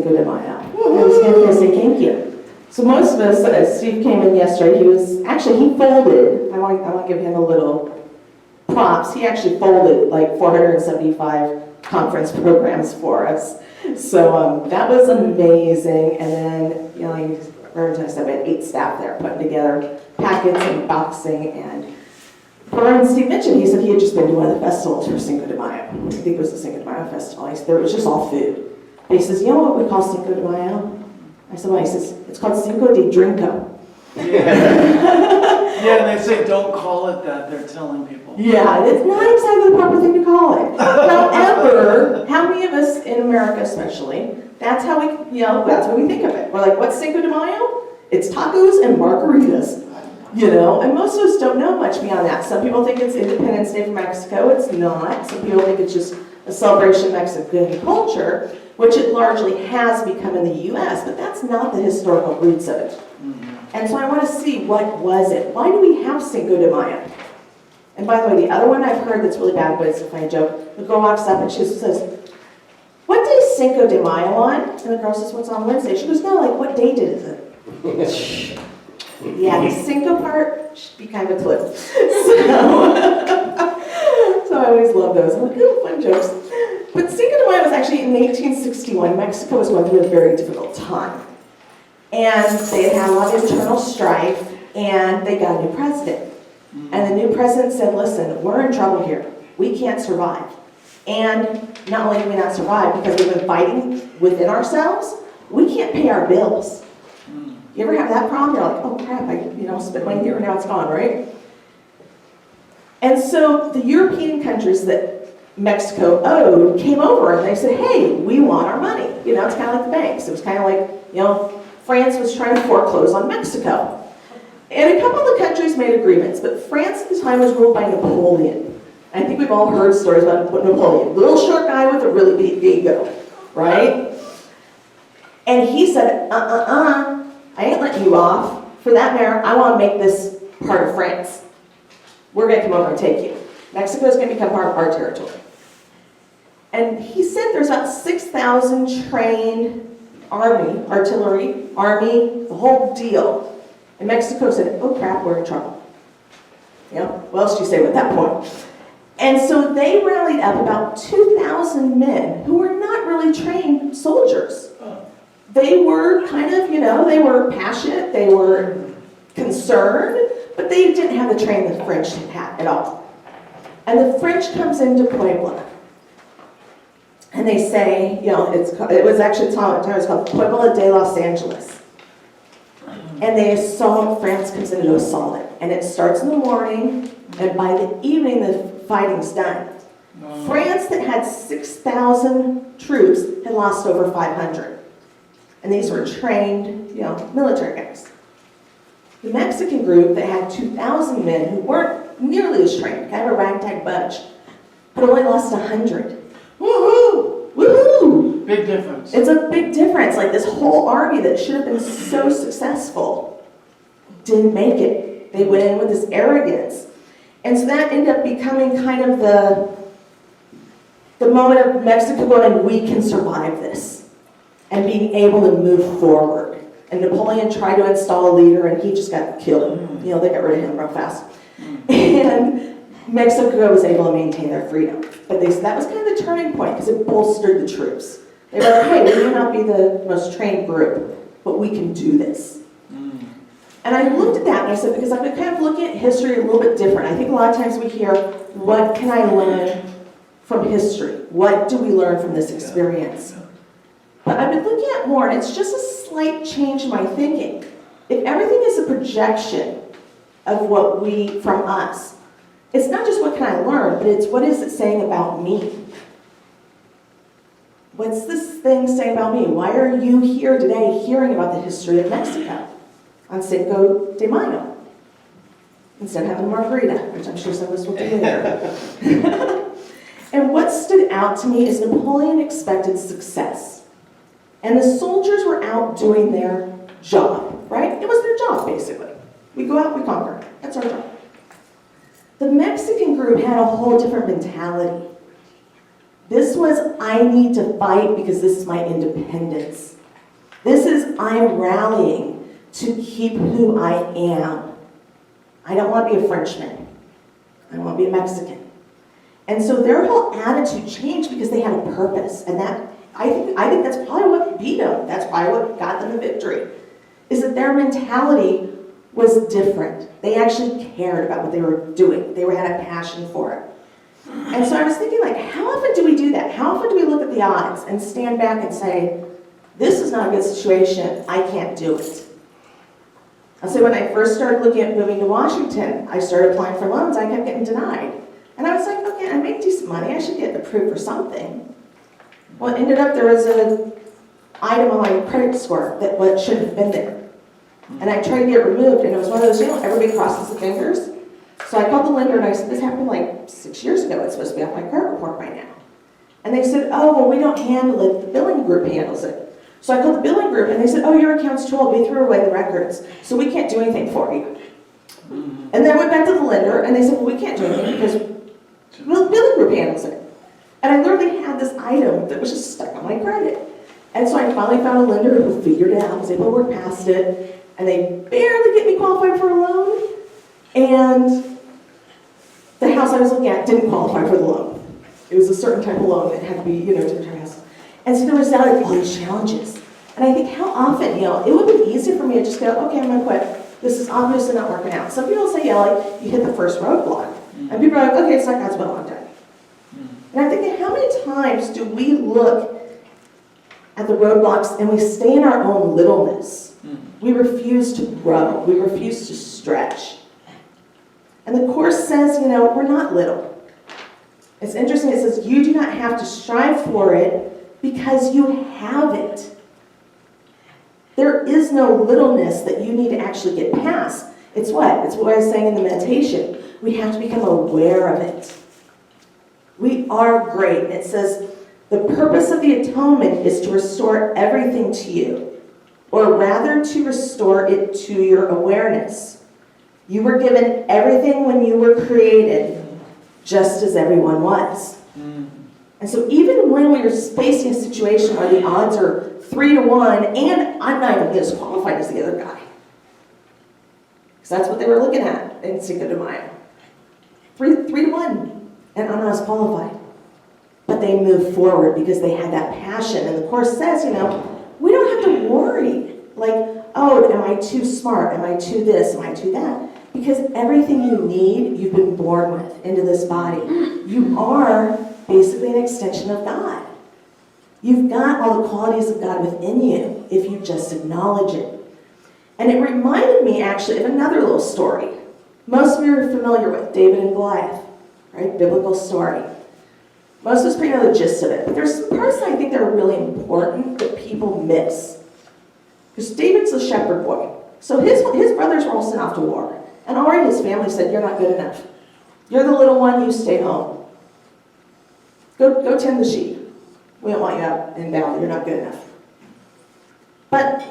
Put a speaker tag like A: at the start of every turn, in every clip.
A: Cinco de Mayo. I was going to say thank you. So most of us, Steve came in yesterday, he folded, I want to give him a little props, he actually folded like 475 conference programs for us. So that was amazing, and then, you know, I had 8 staff there putting together packets and boxing, and Steve mentioned, he said he had just been to one of the festivals for Cinco de Mayo. I think it was the Cinco de Mayo festival. He said it was just all food. But he says, you know what we call Cinco de Mayo? I said, well, he says, it's called Cinco de Drinko.
B: Yeah, and they say don't call it that, they're telling people.
A: Yeah, it's not exactly the proper thing to call it. However, how many of us in America especially, that's how that's what we think of it. We're like, what's Cinco de Mayo? It's tacos and margaritas. You know, and most of us don't know much beyond that. Some people think it's Independence Day for Mexico. It's not. Some people think it's just a celebration of Mexican culture, which it largely has become in the U.S., but that's not the historical roots of it. Mm-hmm. And so I want to see, what was it? Why do we have Cinco de Mayo? And by the way, the other one I've heard that's really bad, but it's a funny joke, the girl walks up and she says, what day is Cinco de Mayo on? And the girl says, what's on Wednesday? She goes, no, like, what date is it? Yeah, the Cinco part should be kind of a twist. So I always love those. I'm like, ooh, fun jokes. But Cinco de Mayo was actually in 1861. Mexico was going through a very difficult time. And they had had a lot of internal strife, and they got a new president. And the new president said, listen, we're in trouble here. We can't survive. And not only can we not survive, because we've been fighting within ourselves, we can't pay our bills. You ever have that problem? You're like, oh crap, I spent money here and now it's gone, right? And so the European countries that Mexico owed came over and they said, hey, we want our money. It's kind of like the banks. It was kind of like, France was trying to foreclose on Mexico. And a couple of the countries made agreements, but France at the time was ruled by Napoleon. I think we've all heard stories about Napoleon. Little short guy with a really big ego, right? And he said, I ain't letting you off. For that matter, I want to make this part of France. We're going to come over and take you. Mexico is going to become part of our territory. And he said there's about 6,000 trained artillery, army, the whole deal. And Mexico said, oh crap, we're in trouble. What else do you say at that point? And so they rallied up about 2,000 men who were not really trained soldiers. They were kind of, they were passionate, they were concerned, but they didn't have the training the French had at all. And the French comes into Puebla. And they say, it was actually called Puebla de Los Angeles. And they assault, France comes in to assault it. And it starts in the morning, and by the evening the fighting's done. France that had 6,000 troops had lost over 500. And these were trained, military guys. The Mexican group that had 2,000 men who weren't nearly as trained, kind of a ragtag bunch, but only lost 100. Woohoo! Woohoo!
B: Big difference.
A: It's a big difference. Like this whole army that should have been so successful didn't make it. They went in with this arrogance. And so that ended up becoming kind of the moment of Mexico going, we can survive this, and being able to move forward. And Napoleon tried to install a leader, and he just got killed. They got rid of him real fast. And Mexico was able to maintain their freedom. But that was kind of the turning point, because it bolstered the troops. They were like, hey, we may not be the most trained group, but we can do this. And I looked at that and I said, because I've been kind of looking at history a little bit different. I think a lot of times we hear, what can I learn from history? What do we learn from this experience? But I've been looking at more, and it's just a slight change in my thinking. If everything is a projection of from us, it's not just what can I learn, but it's what is it saying about me? What's this thing saying about me? Why are you here today hearing about the history of Mexico on Cinco de Mayo instead of having a margarita, which I'm sure some of us will do later? And what stood out to me is Napoleon expected success. And the soldiers were out doing their job, right? It was their job, basically. We go out, we conquer. That's our job. The Mexican group had a whole different mentality. This was, I need to fight because this is my independence. This is, I'm rallying to keep who I am. I don't want to be a Frenchman. I want to be a Mexican. And so their whole attitude changed because they had a purpose. And that, I think that's probably what beat them. That's probably what got them the victory. Is that their mentality was different. They actually cared about what they were doing. They had a passion for it. And so I was thinking, like, how often do we do that? How often do we look at the odds and stand back and say, this is not a good situation, I can't do it? I'll say when I first started looking at moving to Washington, I started applying for loans, I kept getting denied. And I was like, okay, I make decent money, I should get approved for something. Well, it ended up there was an item on my credit score that what shouldn't have been there. And I tried to get it removed, and it was one of those, everybody crosses the fingers. So I called the lender and I said, this happened like 6 years ago, it's supposed to be off my credit report by now. And they said, oh, well, we don't handle it, the billing group handles it. So I called the billing group and they said, oh, your account's too old, we threw away the records, so we can't do anything for you. And then I went back to the lender and they said, well, we can't do anything because the billing group handles it. And I literally had this item that was just stuck on my credit. And so I finally found a lender who figured it out, was able to work past it, and they barely get me qualified for a loan. And the house I was looking at didn't qualify for the loan. It was a certain type of loan that had to be, different type of house. And so there was all these challenges. And I think how often, it would be easier for me to just go, okay, I'm gonna quit. This is obviously not working out. Some people say, like, you hit the first roadblock. And people are like, okay, it's not God's will, I'm done. And I'm thinking, how many times do we look at the roadblocks and we stay in our own littleness? We refuse to grow. We refuse to stretch. And the Course says, we're not little. It's interesting, it says, you do not have to strive for it because you have it. There is no littleness that you need to actually get past. It's what? It's what I was saying in the meditation. We have to become aware of it. We are great. It says, the purpose of the atonement is to restore everything to you, or rather to restore it to your awareness. You were given everything when you were created, just as everyone was. And so even when we are facing a situation where the odds are 3-1, and I'm not even as qualified as the other guy, because that's what they were looking at in Cinco de Mayo. 3-1, and I'm not as qualified. But they moved forward because they had that passion. And the Course says, we don't have to worry. Like, oh, am I too smart? Am I too this? Am I too that? Because everything you need, you've been born with into this body. You are basically an extension of God. You've got all the qualities of God within you if you just acknowledge it. And it reminded me actually of another little story. Most of you are familiar with David and Goliath, right? Biblical story. Most of us pretty know the gist of it, but there's some parts that I think that are really important that people miss. Because David's a shepherd boy. So his brothers were all sent off to war. And already his family said, you're not good enough. You're the little one, you stay home. Go tend the sheep. We don't want you out in battle, you're not good enough. But,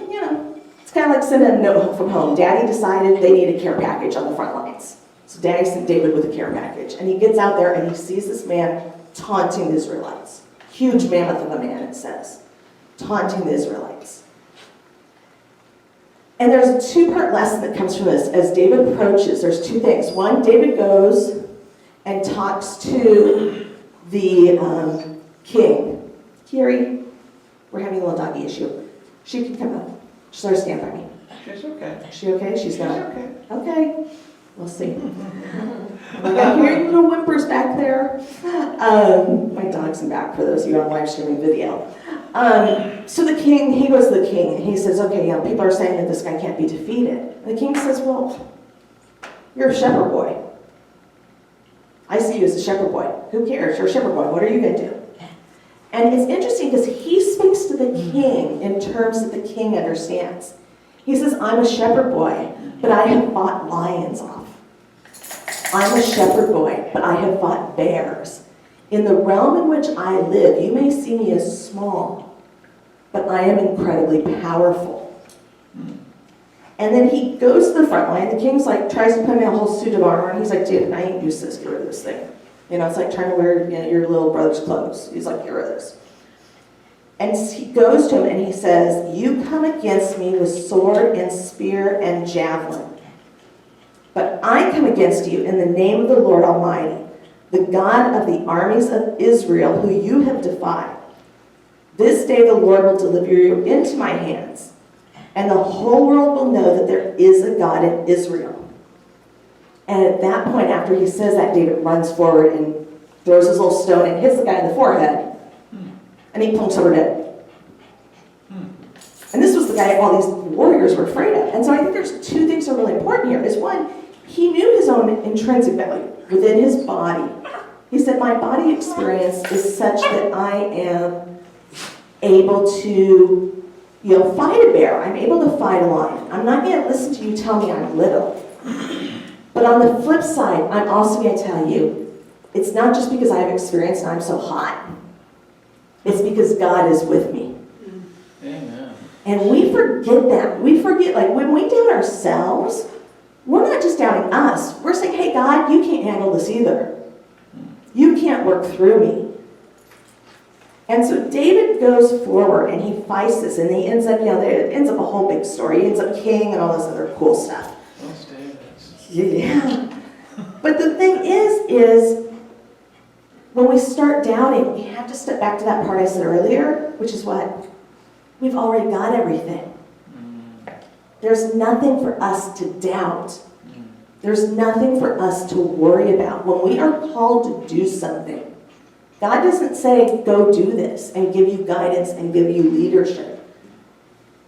A: it's kind of like sending a note from home. Daddy decided they need a care package on the front lines. So Daddy sent David with a care package. And he gets out there and he sees this man taunting the Israelites. Huge mammoth of a man, it says. Taunting the Israelites. And there's a two-part lesson that comes from this. As David approaches, there's two things. One, David goes and talks to the king. Kiri, we're having a little doggy issue. She can come up. She's going to stand by me.
B: She's okay.
A: Is she okay? She's not.
B: Okay.
A: Okay. We'll see. I'm hearing little whimpers back there. My dog's in back for those of you on live streaming video. So the king, he goes to the king, and he says, okay, people are saying that this guy can't be defeated. And the king says, well, you're a shepherd boy. I see you as a shepherd boy. Who cares? You're a shepherd boy. What are you going to do? And it's interesting because he speaks to the king in terms that the king understands. He says, I'm a shepherd boy, but I have fought lions off. I'm a shepherd boy, but I have fought bears. In the realm in which I live, you may see me as small, but I am incredibly powerful. And then he goes to the front line. The king's like, tries to put him in a whole suit of armor, and he's like, dude, I ain't used to this. Get rid of this thing. It's like trying to wear your little brother's clothes. He's like, get rid of this. And he goes to him and he says, "You come against me with sword and spear and javelin. But I come against you in the name of the Lord Almighty, the God of the armies of Israel, who you have defied. This day the Lord will deliver you into my hands, and the whole world will know that there is a God in Israel." And at that point, after he says that, David runs forward and throws his little stone and hits the guy in the forehead, and he plunks over dead. And this was the guy all these warriors were afraid of. And so I think there's two things that are really important here. Is one, he knew his own intrinsic value within his body. He said, "My body experience is such that I am able to, fight a bear. I'm able to fight a lion. I'm not going to listen to you tell me I'm little. But on the flip side, I'm also going to tell you, it's not just because I have experience and I'm so hot. It's because God is with me."
B: Amen.
A: And we forget that. We forget, like, when we doubt ourselves, we're not just doubting us. We're saying, "Hey, God, you can't handle this either. You can't work through me." And so David goes forward and he fights this, and he ends up, it ends up a whole big story. He ends up king and all this other cool stuff.
B: Most Davids.
A: Yeah. But the thing is when we start doubting, we have to step back to that part I said earlier, which is what? We've already got everything. There's nothing for us to doubt. There's nothing for us to worry about. When we are called to do something, God doesn't say, "Go do this," and give you guidance and give you leadership.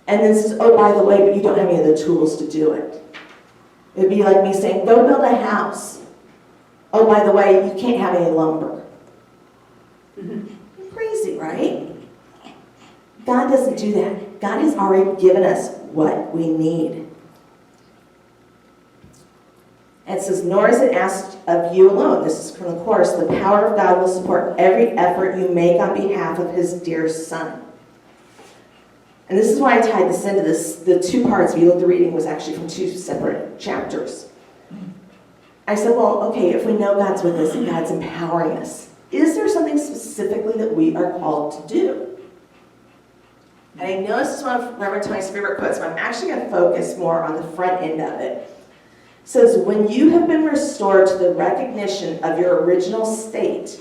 A: And then says, "Oh, by the way, but you don't have any of the tools to do it." It'd be like me saying, "Go build a house. Oh, by the way, you can't have any lumber." Crazy, right? God doesn't do that. God has already given us what we need. And it says, "Nor is it asked of you alone." This is from the chorus. "The power of God will support every effort you make on behalf of his dear son." And this is why I tied this into this. The two parts, if you look at the reading, was actually from two separate chapters. I said, well, okay, if we know God's with us and God's empowering us, is there something specifically that we are called to do? And I know this is one of Reverend Tony's favorite quotes, but I'm actually going to focus more on the front end of it. It says, "When you have been restored to the recognition of your original state,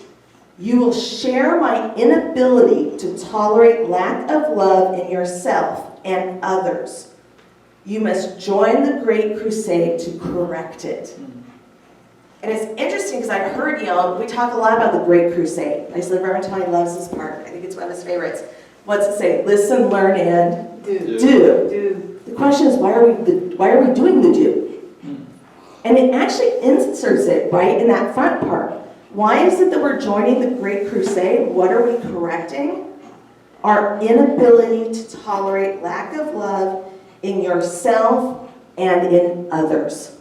A: you will share my inability to tolerate lack of love in yourself and others. You must join the Great Crusade to correct it." And it's interesting because I've heard, we talk a lot about the Great Crusade. I said Reverend Tony loves this part. I think it's one of his favorites. What's it say? Listen, learn, and do. The question is, why are we doing the do? And it actually inserts it right in that front part. Why is it that we're joining the Great Crusade? What are we correcting? Our inability to tolerate lack of love in yourself and in others.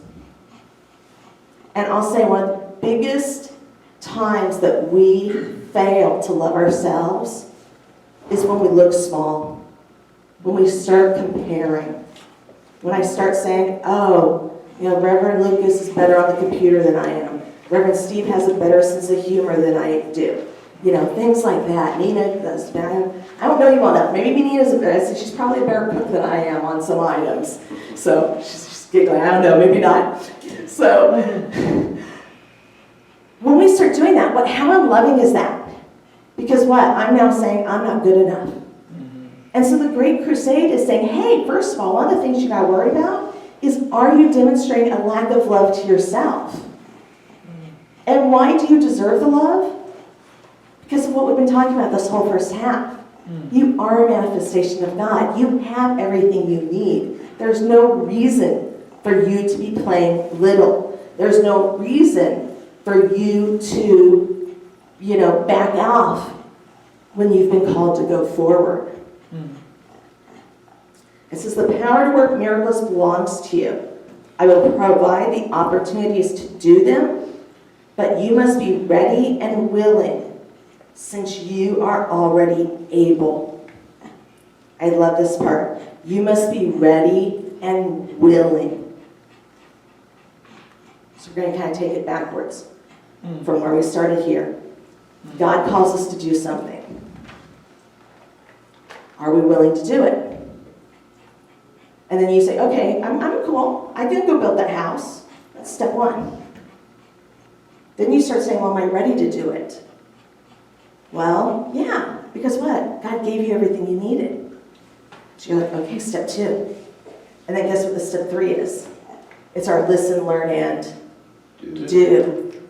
A: And I'll say one of the biggest times that we fail to love ourselves is when we look small, when we start comparing, when I start saying, "Oh, Reverend Lucas is better on the computer than I am. Reverend Steve has a better sense of humor than I do." Things like that. Nina does. I don't know you well enough. Maybe Nina's she's probably a better cook than I am on some items. So she's giggling. I don't know, maybe not. So when we start doing that, how unloving is that? Because what? I'm now saying I'm not good enough. And so the Great Crusade is saying, hey, first of all, one of the things you got to worry about is, are you demonstrating a lack of love to yourself? And why do you deserve the love? Because of what we've been talking about this whole first half. You are a manifestation of God. You have everything you need. There's no reason for you to be playing little. There's no reason for you to, back off when you've been called to go forward. It says, "The power to work miracles belongs to you. I will provide the opportunities to do them, but you must be ready and willing, since you are already able." I love this part. You must be ready and willing. So we're going to kind of take it backwards from where we started here. God calls us to do something. Are we willing to do it? And then you say, okay, I'm cool. I can go build that house. That's step one. Then you start saying, well, am I ready to do it? Well, yeah, because what? God gave you everything you needed. So you're like, okay, step two. And then guess what the step three is? It's our listen, learn, and do.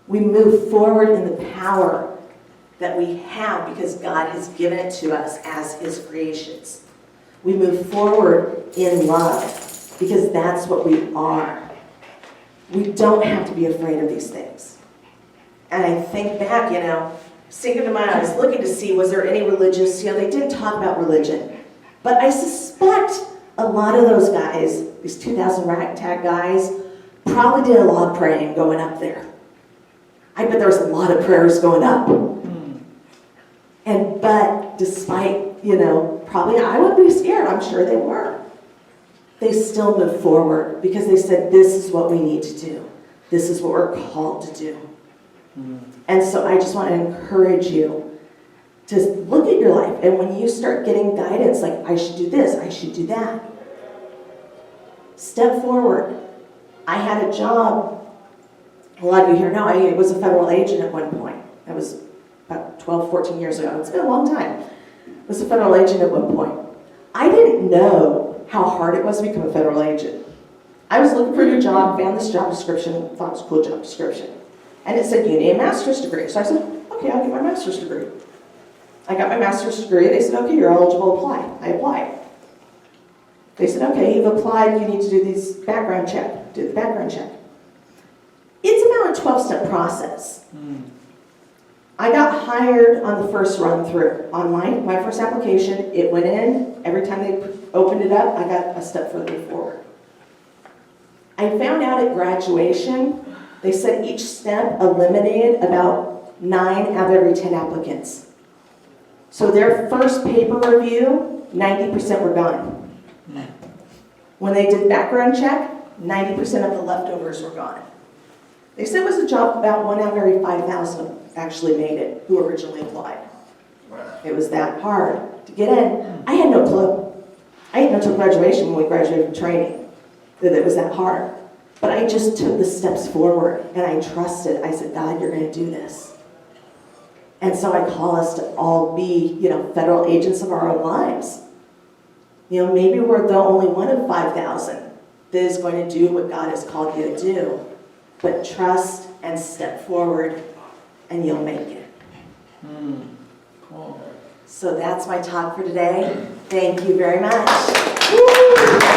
A: We move forward in the power that we have because God has given it to us as His creations. We move forward in love because that's what we are. We don't have to be afraid of these things. And I think back, Cinco de Mayo, I was looking to see, was there any religious, they didn't talk about religion. But I suspect a lot of those guys, these 2,000 ragtag guys, probably did a lot of praying going up there. I bet there was a lot of prayers going up. But despite, probably I would be scared, I'm sure they were. They still moved forward because they said, this is what we need to do. This is what we're called to do. And so I just want to encourage you to look at your life. And when you start getting guidance, like I should do this, I should do that, step forward. I had a job, a lot of you here know, I was a federal agent at one point. That was about 12, 14 years ago. It's been a long time. I was a federal agent at one point. I didn't know how hard it was to become a federal agent. I was looking for a new job, found this job description, thought it was a cool job description. And it said, you need a master's degree. So I said, okay, I'll get my master's degree. I got my master's degree. They said, okay, you're eligible to apply. I applied. They said, okay, you've applied, you need to do these background check. Do the background check. It's about a 12-step process. I got hired on the first run through. On my first application, it went in. Every time they opened it up, I got a step further forward. I found out at graduation, they said each step eliminated about 9 out of every 10 applicants. So their first paper review, 90% were gone. When they did background check, 90% of the leftovers were gone. They said it was a job about 1 out of every 5,000 actually made it who originally applied. It was that hard to get in. I had no clue. I didn't know until graduation when we graduated from training that it was that hard. But I just took the steps forward and I trusted. I said, God, you're going to do this. And so I call us to all be, federal agents of our own lives. Maybe we're the only one of 5,000 that is going to do what God has called you to do. But trust and step forward and you'll make it.
B: Cool.
A: So that's my talk for today. Thank you very much. Woo!